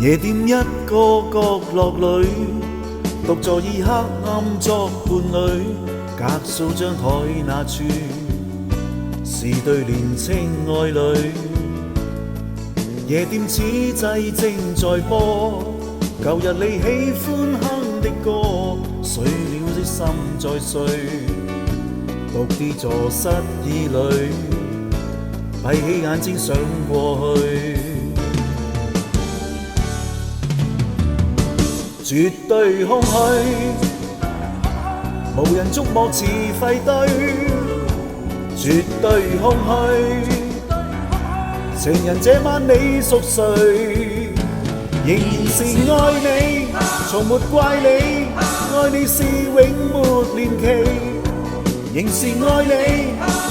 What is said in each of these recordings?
夜店一個角落裏，獨坐以黑暗作伴侶，隔數張台那處是對年青愛侶。夜店此際正在播舊日你喜歡哼的歌，碎了的心在碎，獨跌坐失意裏，閉起眼睛想過去。絕對空虛，無人觸摸似廢堆，絕對空虛。情人這晚你熟睡，仍然是愛你，從沒怪你，愛你是永沒年期，仍是愛你，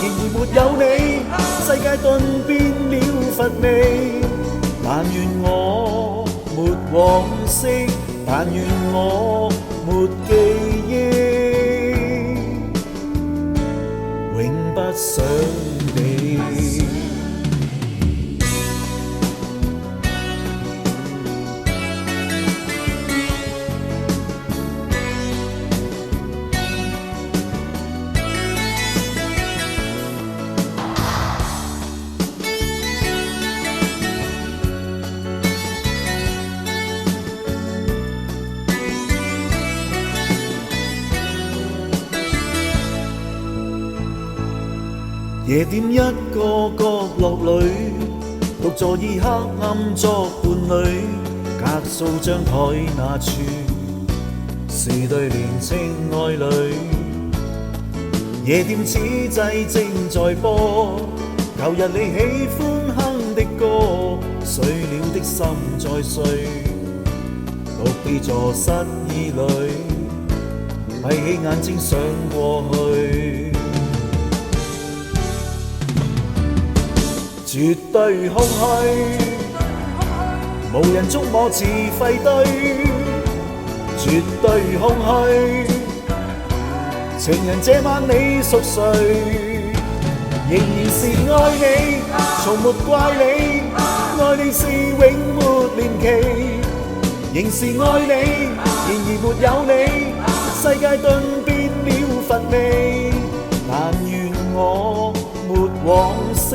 然而沒有你，世界頓變了乏味。但願我沒往昔，但願我沒記憶，永不想你。夜店一個角落裏，獨坐以黑暗作伴侶，隔數張台那處是對年青愛侶。夜店此際正在播舊日你喜歡哼的歌，碎了的心在碎，獨跌坐失意裏，閉起眼睛想過去。絕對空虛，無人觸摸似廢堆，絕對空虛。情人這晚你熟睡，仍然是愛你，從沒怪你，愛你是永沒年期，仍是愛你，然而沒有你，世界頓變了乏味。但願我沒往昔，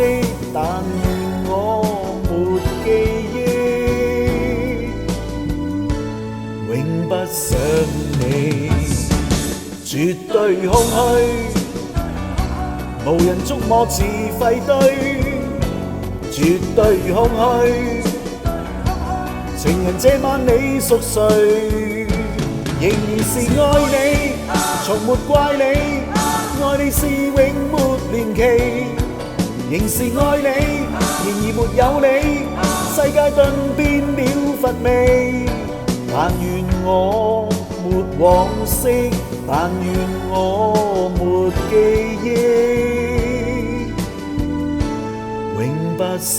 但願我沒記憶，永不想你。絕對空虛，無人觸摸似廢堆，絕對空虛。情人這晚你熟睡，仍然是愛你，從沒怪你，愛你是永沒年期，仍是愛你，然而沒有你，世界頓變了乏味。但願我沒往昔，但願我沒記憶，永不想